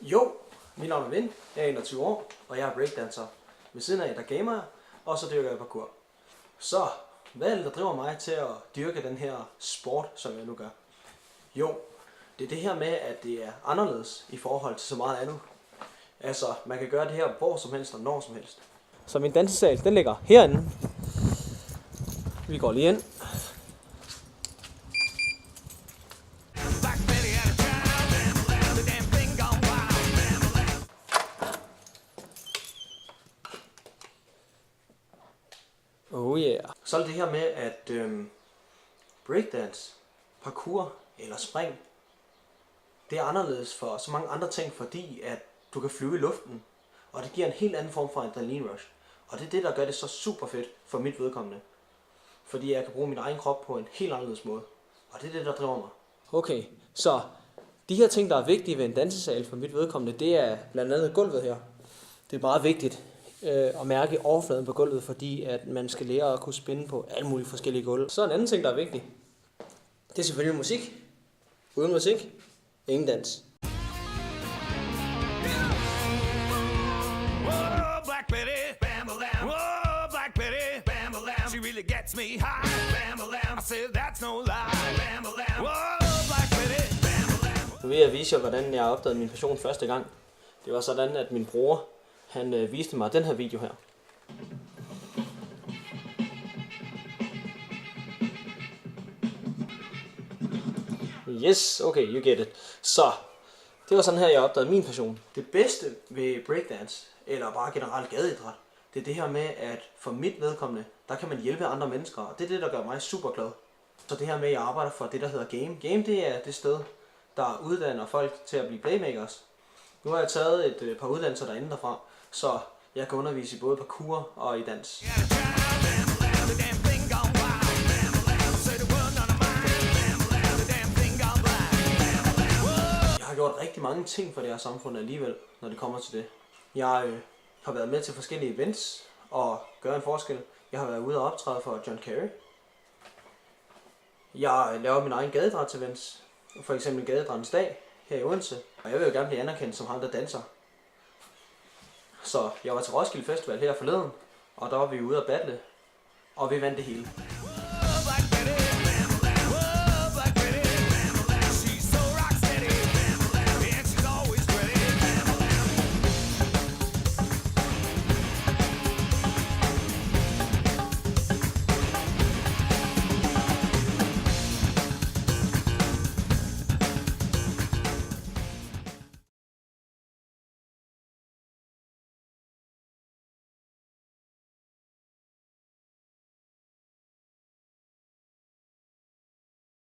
Jo, mit navn er Vind, jeg er 21 år, og jeg er breakdancer. Ved siden af, der gamer jeg, og så dyrker jeg parkour. Så, hvad er det, der driver mig til at dyrke den her sport, som jeg nu gør? Jo, det er det her med, at det er anderledes i forhold til så meget andet. Altså, man kan gøre det her hvor som helst og når som helst. Så min dansesal, den ligger herinde. Vi går lige ind. Oh yeah. Så er det her med, at breakdance, parkour eller spring, det er anderledes for så mange andre ting, fordi at du kan flyve i luften, og det giver en helt anden form for adrenalin rush. Og det er det, der gør det så super fedt for mit vedkommende. Fordi jeg kan bruge min egen krop på en helt anderledes måde. Og det er det, der driver mig. Okay, så de her ting, der er vigtige ved en dansesal for mit vedkommende, det er blandt andet gulvet her. Det er meget vigtigt at mærke overfladen på gulvet, fordi at man skal lære at kunne spænde på alle mulige forskellige gulv. Så en anden ting, der er vigtig, det er selvfølgelig musik. Uden musik, ingen dans. Nu vil jeg vise jer, hvordan jeg opdagede min passion første gang. Det var sådan, at min bror, han viste mig den her video her. Yes, okay, you get it. Så, det var sådan her, jeg opdagede min passion. Det bedste ved breakdance, eller bare generelt gadeidræt, det er det her med, at for mit vedkommende, der kan man hjælpe andre mennesker, og det er det, der gør mig super glad. Så det her med, at jeg arbejder for det, der hedder Game. Game, det er det sted, der uddanner folk til at blive playmakers. Nu har jeg taget et par uddannelser derinde derfra, så jeg kan undervise i både parkour og i dans. Jeg har gjort rigtig mange ting for det her samfund alligevel, når det kommer til det. Jeg har været med til forskellige events og gøre en forskel. Jeg har været ude og optræde for John Kerry. Jeg laver min egen gadeidrætsevents, for eksempel Gadeidrættens Dag her i Odense. Og jeg vil jo gerne blive anerkendt som ham, der danser. Så jeg var til Roskilde Festival her forleden, og der var vi ude at battle, og vi vandt det hele.